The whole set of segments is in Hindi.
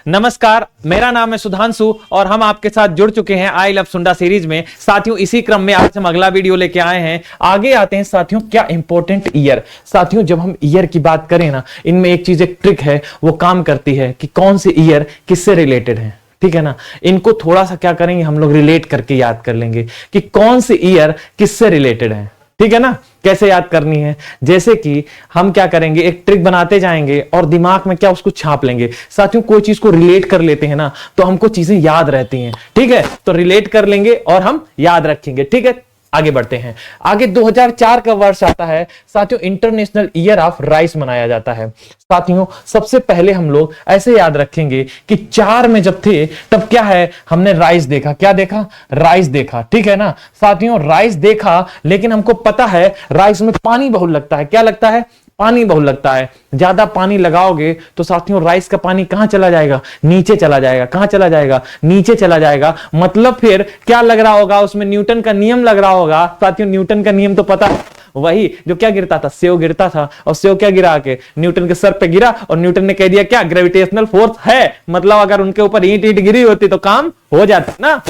नमस्कार, मेरा नाम है सुधांशु और हम आपके साथ जुड़ चुके हैं आई लव सुंडा सीरीज में। साथियों, इसी क्रम में आज हम अगला वीडियो लेके आए हैं। आगे आते हैं साथियों, क्या इंपॉर्टेंट ईयर। साथियों, जब हम ईयर की बात करें ना, इनमें एक चीज, एक ट्रिक है, वो काम करती है कि कौन से ईयर किससे रिलेटेड है। ठीक है ना, इनको थोड़ा सा क्या करेंगे हम लोग, रिलेट करके याद कर लेंगे कि कौन से ईयर किससे रिलेटेड है। ठीक है ना, कैसे याद करनी है, जैसे कि हम क्या करेंगे, एक ट्रिक बनाते जाएंगे और दिमाग में क्या उसको छाप लेंगे। साथियों, कोई चीज को रिलेट कर लेते हैं ना तो हमको चीजें याद रहती हैं। ठीक है, तो रिलेट कर लेंगे और हम याद रखेंगे। ठीक है, आगे बढ़ते हैं। आगे 2004 का वर्ष आता है साथियों, इंटरनेशनल ईयर ऑफ राइस मनाया जाता है। साथियों, सबसे पहले हम लोग ऐसे याद रखेंगे कि 4 में जब थे तब क्या है, हमने राइस देखा। क्या देखा? राइस देखा। ठीक है ना साथियों, राइस देखा, लेकिन हमको पता है राइस में पानी बहुत लगता है। क्या लगता है? पानी बहुत लगता है। ज्यादा पानी लगाओगे तो साथियों राइस का पानी कहां चला जाएगा? नीचे चला जाएगा। कहां चला जाएगा? नीचे चला जाएगा। मतलब फिर क्या लग रहा होगा उसमें? न्यूटन का नियम लग रहा होगा। साथियों, न्यूटन का नियम तो पता है, वही जो क्या गिरता था, सेव गिरता था, और सेव क्या गिरा के न्यूटन के सर पे गिरा और न्यूटन ने कह दिया क्या, ग्रेविटेशनल फोर्स है। मतलब अगर उनके ऊपर ईंट ईंट गिरी होती तो काम हो जाता ना।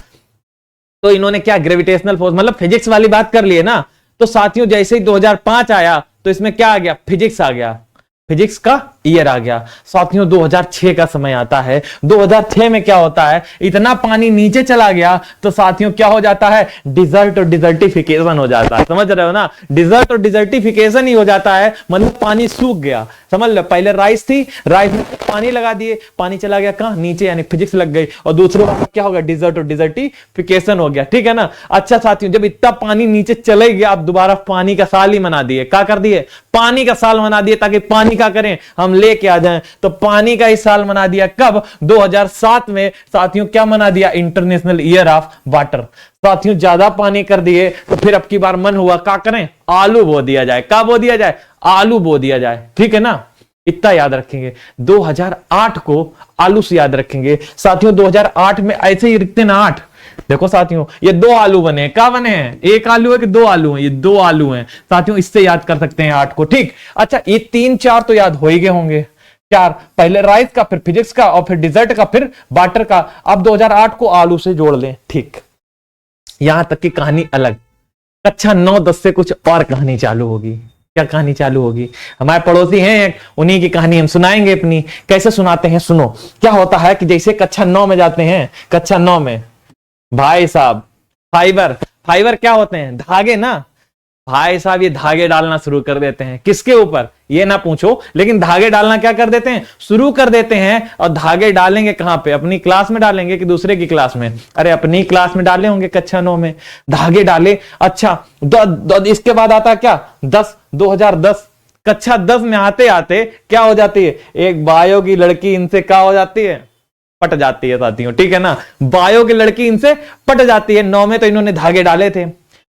तो इन्होंने क्या, ग्रेविटेशनल फोर्स मतलब फिजिक्स वाली बात कर ली है ना। तो साथियों, जैसे ही 2005 आया तो इसमें क्या आ गया? फिजिक्स आ गया, फिजिक्स का ईयर आ गया। साथियों, 2006 का समय आता है। 2006 में क्या होता है, इतना पानी नीचे चला गया तो साथियों क्या हो जाता है? डिजर्ट और डिजर्टिफिकेशन हो जाता है। समझ रहे हो ना, डिजर्ट और डिजर्टिफिकेशन ही हो जाता है, मतलब पानी सूख गया। समझ लो, पहले राइस थी, राइस में पानी लगा दिए, पानी चला गया कहां? नीचे, यानी फिजिक्स लग गई। और दूसरे बार क्या होगा? डिजर्ट और डिजर्टिफिकेशन हो गया। ठीक है ना। अच्छा साथियों, जब इतना पानी नीचे चले गया, आप दोबारा पानी का साल ही मना दिए। क्या कर दिए? पानी का साल मना दिए, ताकि पानी क्या करें, हम लेके आ जाएं। तो पानी का ही साल मना दिया। कब? 2007 में। साथियों, क्या मना दिया? International year of water. साथियों, ज्यादा पानी कर दिए तो फिर अब की बार मन हुआ क्या करें? आलू बो दिया जाए। क्या बो दिया जाए? आलू बो दिया जाए। ठीक है ना, इतना याद रखेंगे। 2008 को आलू से याद रखेंगे। साथियों, 2008 में ऐसे ही लिखते ना 8। देखो साथियों, ये 2 आलू बने। क्या बने हैं? 1 आलू है कि 2 आलू हैं? ये 2 आलू हैं। साथियों, इससे याद कर सकते हैं 8 को। ठीक। अच्छा, ये 3 4 तो याद हो ही गए होंगे। 4 पहले राइस का, फिर फिजिक्स का, और फिर डिजर्ट का, फिर वाटर का। अब 2008 को आलू से जोड़ लें। ठीक, यहां तक की कहानी अलग। कक्षा 9-10 से कुछ और कहानी चालू होगी। क्या कहानी चालू होगी? हमारे पड़ोसी हैं, उन्हीं की कहानी हम सुनाएंगे अपनी। कैसे सुनाते हैं सुनो। क्या होता है कि जैसे कक्षा 9 में जाते हैं, कक्षा 9 में भाई साहब फाइबर, फाइबर क्या होते हैं? धागे ना। भाई साहब, ये धागे डालना शुरू कर देते हैं। किसके ऊपर ये ना पूछो, लेकिन धागे डालना क्या कर देते हैं? शुरू कर देते हैं। और धागे डालेंगे कहां पे? अपनी क्लास में डालेंगे कि दूसरे की क्लास में? अरे अपनी क्लास में डाले होंगे कक्षा 9 में। धागे डाले। अच्छा, इसके बाद आता क्या? 2010। कक्षा 10 में आते आते क्या हो जाती है? एक बायो की लड़की इनसे क्या हो जाती है? पट जाती है साथियों। ठीक है ना, बायो की लड़की इनसे पट जाती है। 9 में तो इन्होंने धागे डाले थे।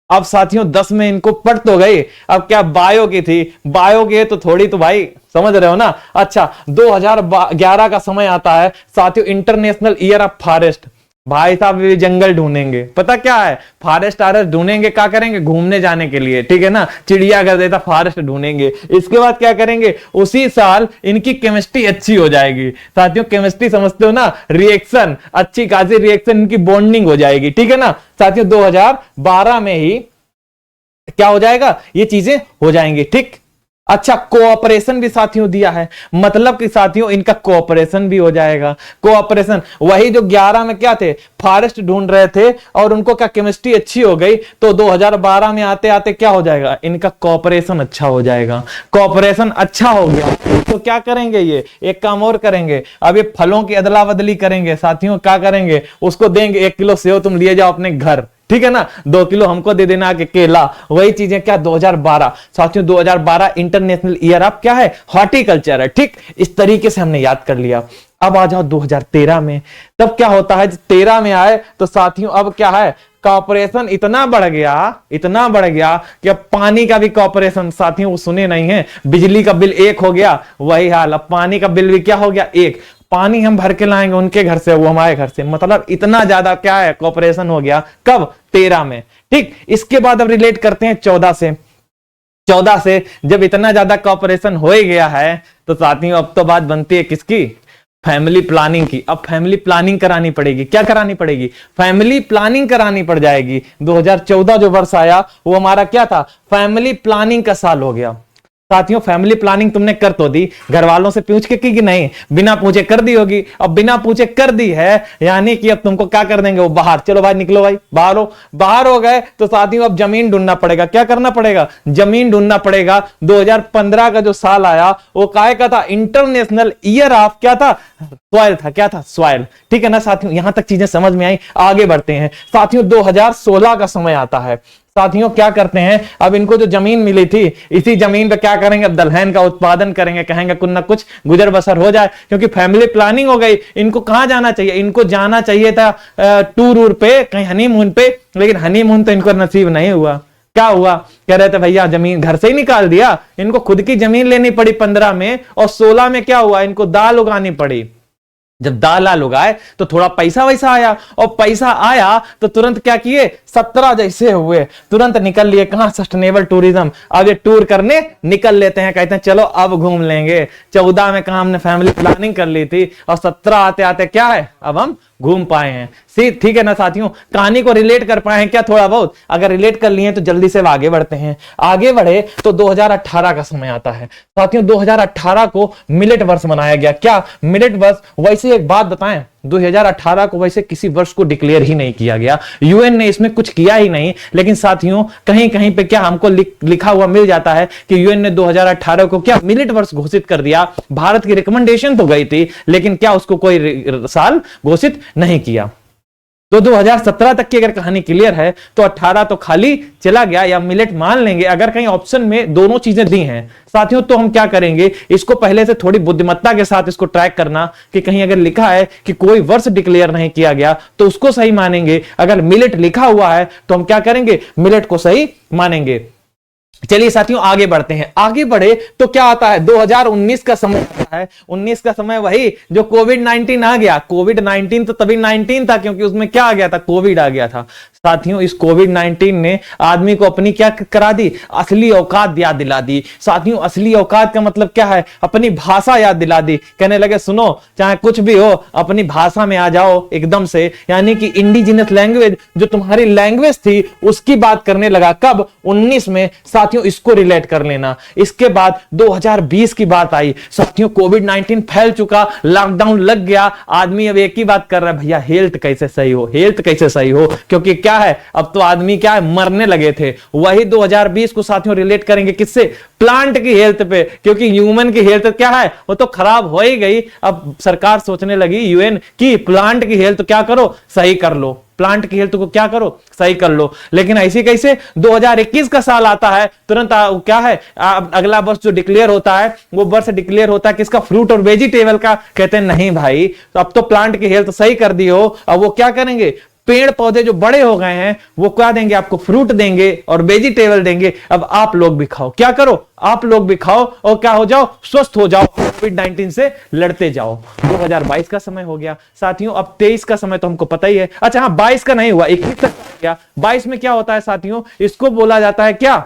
अब साथियों 10 में इनको पट तो गई। अब क्या, बायो की थी, बायो की है तो थोड़ी तो भाई समझ रहे हो ना। अच्छा, 2011 का समय आता है साथियों, इंटरनेशनल ईयर ऑफ फॉरेस्ट। भाई साहब, ये जंगल ढूंढेंगे। पता क्या है? फॉरेस्ट आरस्ट ढूंढेंगे। क्या करेंगे? घूमने जाने के लिए। ठीक है ना, चिड़ियाघर जैसा फॉरेस्ट ढूंढेंगे। इसके बाद क्या करेंगे? उसी साल इनकी केमिस्ट्री अच्छी हो जाएगी। साथियों, केमिस्ट्री समझते हो ना, रिएक्शन, अच्छी खासी रिएक्शन, इनकी बॉन्डिंग हो जाएगी। ठीक है ना साथियों, 2012 में ही क्या हो जाएगा? ये चीजें हो जाएंगी। ठीक। अच्छा, कोऑपरेशन भी साथियों दिया है, मतलब कि साथियों इनका कोऑपरेशन भी हो जाएगा। कोऑपरेशन वही जो 11 में क्या थे, फॉरेस्ट ढूंढ रहे थे, और उनको क्या केमिस्ट्री अच्छी हो गई, तो 2012 में आते आते क्या हो जाएगा? इनका कोऑपरेशन अच्छा हो जाएगा। कोऑपरेशन अच्छा हो गया तो क्या करेंगे? ये एक काम और करेंगे, अब ये फलों की अदला बदली करेंगे। साथियों क्या करेंगे? उसको देंगे 1 किलो सेव तुम लिए जाओ अपने घर। ठीक है ना, 2 किलो हमको दे देना कि केला। वही चीजें क्या, 2012। साथियों 2012 इंटरनेशनल ईयर ऑफ क्या है? हॉर्टिकल्चर है। ठीक, इस तरीके से हमने याद कर लिया। अब आ जाओ 2013 में। तब क्या होता है? 13 में आए तो साथियों अब क्या है? कॉर्पोरेशन इतना बढ़ गया कि अब पानी का भी कॉर्पोरेशन। साथियों वो सुने नहीं है, बिजली का बिल 1 हो गया, वही हाल अब पानी का बिल भी क्या हो गया? 1। पानी हम भर के लाएंगे उनके घर से, वो हमारे घर से। मतलब इतना ज्यादा क्या है? कॉर्पोरेशन हो गया। कब? 13 में। ठीक। इसके बाद अब रिलेट करते हैं 14 से। 14 से जब इतना ज्यादा कॉर्पोरेशन हो ही गया है तो साथियों अब तो बात बनती है किसकी? फैमिली प्लानिंग की। अब फैमिली प्लानिंग करानी पड़ेगी। क्या करानी पड़ेगी? फैमिली प्लानिंग करानी पड़ जाएगी। 2014 जो वर्ष आया वो हमारा क्या था? फैमिली प्लानिंग का साल हो गया। साथियों फैमिली प्लानिंग तुमने कर तो दी, घर वालों से पूछ के की कि नहीं? बिना पूछे कर दी होगी। अब बिना पूछे कर दी है, यानी कि अब तुमको क्या कर देंगे? वो बाहर, चलो भाई निकलो भाई बाहर हो। बाहर हो गए तो साथियों अब जमीन ढूंढना पड़ेगा। क्या करना पड़ेगा? जमीन ढूंढना पड़ेगा। 2015 का जो साल आया वो काय का था? इंटरनेशनल ईयर ऑफ क्या था? सॉइल था। क्या था? सॉइल। ठीक है ना साथियों, यहां तक चीजें समझ में आई। आगे बढ़ते हैं साथियों। 2016 का समय आता है। साथियों क्या करते हैं? अब इनको जो जमीन मिली थी, इसी जमीन पे क्या करेंगे? अब दलहन का उत्पादन करेंगे। कहेंगे कुछ ना कुछ गुजर बसर हो जाए, क्योंकि फैमिली प्लानिंग हो गई। इनको कहां जाना चाहिए? इनको जाना चाहिए था टूर वूर पे, कहीं हनीमून पे, लेकिन हनीमून तो इनको नसीब नहीं हुआ। क्या हुआ? कह रहे थे भैया जमीन घर से ही निकाल दिया। इनको खुद की जमीन लेनी पड़ी 15 में, और 16 में क्या हुआ? इनको दाल उगानी पड़ी। जब दाल उगाए तो थोड़ा पैसा वैसा आया, और पैसा आया तो तुरंत क्या किए? 17 जैसे हुए, तुरंत निकल लिए। कहां? Sustainable tourism. अब ये टूर करने निकल लेते हैं, कहते हैं चलो अब घूम लेंगे। 14 में कहा हमने फैमिली प्लानिंग कर ली थी, और 17 आते आते क्या है? अब हम घूम पाए हैं। ठीक है ना साथियों, कहानी को रिलेट कर पाए हैं क्या? थोड़ा बहुत अगर रिलेट कर लिए तो जल्दी से आगे बढ़ते हैं। आगे बढ़े तो 2018 का समय आता है साथियों। 2018 को मिलेट वर्ष मनाया गया। क्या मिलेट वर्ष? वैसे एक बात बताएं, 2018 को वैसे किसी वर्ष को डिक्लेयर ही नहीं किया गया। यूएन ने इसमें कुछ किया ही नहीं, लेकिन साथियों कहीं कहीं पे क्या हमको लिखा हुआ मिल जाता है कि यूएन ने 2018 को क्या मिलेट वर्ष घोषित कर दिया। भारत की रिकमेंडेशन तो गई थी, लेकिन क्या उसको कोई साल घोषित नहीं किया। तो 2017 तक की अगर कहानी क्लियर है तो 18 तो खाली चला गया, या मिलेट मान लेंगे। अगर कहीं ऑप्शन में दोनों चीजें दी हैं साथियों, तो हम क्या करेंगे? इसको पहले से थोड़ी बुद्धिमत्ता के साथ इसको ट्रैक करना कि कहीं अगर लिखा है कि कोई वर्ष डिक्लेयर नहीं किया गया तो उसको सही मानेंगे। अगर मिलेट लिखा हुआ है तो हम क्या करेंगे? मिलेट को सही मानेंगे। चलिए साथियों आगे बढ़ते हैं। आगे बढ़े तो क्या आता है? 2019 का समय आता है। 19 का समय वही जो कोविड-19 आ गया। कोविड-19 तो तभी 19 था क्योंकि उसमें क्या आ गया था? कोविड आ गया था। साथियों इस कोविड-19 ने आदमी को अपनी क्या करा दी? असली औकात याद दिला दी। साथियों असली औकात का मतलब क्या है? अपनी भाषा याद दिला दी। कहने लगे सुनो, चाहे कुछ भी हो अपनी भाषा में आ जाओ एकदम से, यानी कि इंडिजिनस लैंग्वेज जो तुम्हारी लैंग्वेज थी उसकी बात करने लगा। कब? 19 में। साथियों इसको रिलेट कर लेना। इसके बाद 2020 की बात आई। साथियों कोविड-19 फैल चुका, लॉकडाउन लग गया। आदमी अब एक ही बात कर रहा है, भैया हेल्थ कैसे सही हो, हेल्थ कैसे सही हो, क्योंकि क्या है अब तो आदमी क्या है? मरने लगे थे। वही 2020 को साथियों रिलेट करेंगे किससे? प्लांट की हेल्थ पे, क्योंकि ह्यूमन की हेल्थ क्या है? वो तो खराब हो ही गई। अब सरकार सोचने लगी यूएन की प्लांट की हेल्थ क्या करो? सही कर लो। प्लांट की हेल्थ को क्या करो? सही कर लो। लेकिन ऐसे कैसे? 2021 का साल आता है, तुरंत क्या है? अगला वर्ष जो डिक्लेयर होता है वो वर्ष डिक्लेयर होता है किसका? फ्रूट और वेजिटेबल का। कहते हैं नहीं भाई, तो अब तो प्लांट की हेल्थ सही कर दी हो, अब वो क्या करेंगे? पेड़ पौधे जो बड़े हो गए हैं वो क्या देंगे? आपको फ्रूट देंगे और वेजिटेबल देंगे। अब आप लोग भी खाओ। क्या करो? आप लोग भी खाओ और क्या हो जाओ? स्वस्थ हो जाओ, कोविड-19 से लड़ते जाओ। 2022 का समय हो गया साथियों। अब 23 का समय तो हमको पता ही है। अच्छा हाँ, 22 का नहीं हुआ, 21 तक हो गया। 22 में क्या होता है साथियों? इसको बोला जाता है क्या?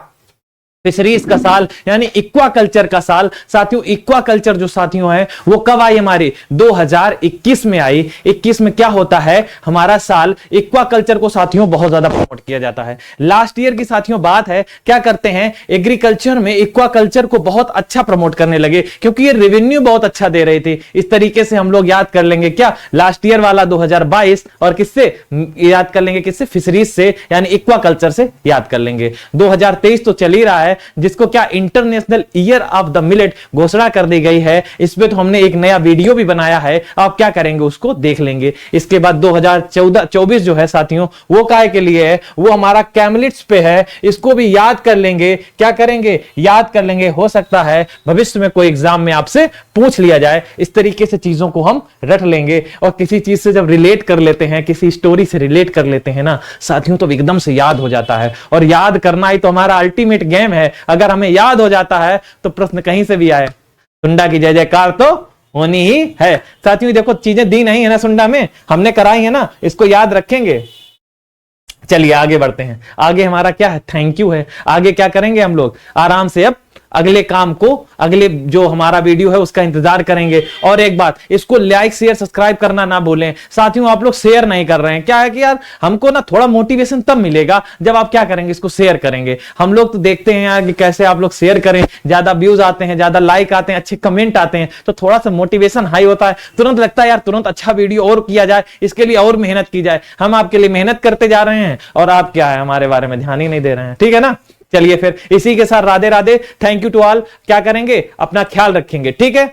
फिशरीज का साल, यानी इक्वा कल्चर का साल। साथियों इक्वा कल्चर जो साथियों है वो कब आई? हमारी 2021 में आई। 21 में क्या होता है? हमारा साल इक्वा कल्चर को साथियों बहुत ज्यादा प्रमोट किया जाता है। लास्ट ईयर की साथियों बात है, क्या करते हैं? एग्रीकल्चर में इक्वा कल्चर को बहुत अच्छा प्रमोट करने लगे, क्योंकि ये रेवेन्यू बहुत अच्छा दे रही थी। इस तरीके से हम लोग याद कर लेंगे क्या? लास्ट ईयर वाला 2022, और किससे याद कर लेंगे? किससे? फिशरीज से, यानी इक्वा कल्चर से याद कर लेंगे। 2023 तो चल ही रहा है, जिसको क्या international year of the millet घोषणा कर दी गई है। इसमें तो हमने एक नया वीडियो भी बनाया है, आप क्या करेंगे? उसको देख लेंगे। इसके बाद 2024 जो है साथियों वो काय के लिए है? वो हमारा कैमलिट्स पे है। इसको भी याद कर लेंगे। क्या करेंगे? याद कर लेंगे। हो सकता है भविष्य में कोई एग्जाम में आपसे पूछ लिया जाए। इस तरीके से चीजों को हम रट लेंगे, और किसी चीज से जब रिलेट कर लेते हैं, किसी स्टोरी से रिलेट कर लेते हैं ना साथियों, तो एकदम से याद हो जाता है। और याद करना ही तो हमारा अल्टीमेट गेम है। अगर हमें याद हो जाता है तो प्रश्न कहीं से भी आए, सुंडा की जय जयकार तो होनी ही है। साथियों देखो चीजें दी नहीं है ना सुंडा में, हमने कराई है ना, इसको याद रखेंगे। चलिए आगे बढ़ते हैं। आगे हमारा क्या है? थैंक यू है। आगे क्या करेंगे हम लोग? आराम से अब अगले काम को, अगले जो हमारा वीडियो है उसका इंतजार करेंगे। और एक बात, इसको लाइक शेयर सब्सक्राइब करना ना भूलें। साथियों आप लोग शेयर नहीं कर रहे हैं, क्या है कि यार हमको ना थोड़ा मोटिवेशन तब मिलेगा जब आप क्या करेंगे, इसको शेयर करेंगे। हम लोग तो देखते हैं यार कि कैसे आप लोग शेयर करें, ज्यादा व्यूज आते हैं, ज्यादा लाइक आते हैं, अच्छे कमेंट आते हैं, तो थोड़ा सा मोटिवेशन हाई होता है, तुरंत लगता है यार तुरंत अच्छा वीडियो और किया जाए, इसके लिए और मेहनत की जाए। हम आपके लिए मेहनत करते जा रहे हैं और आप क्या है हमारे बारे में ध्यान ही नहीं दे रहे हैं, ठीक है ना। चलिए फिर इसी के साथ Radhe Radhe, thank you to all. क्या करेंगे, अपना ख्याल रखेंगे, ठीक है।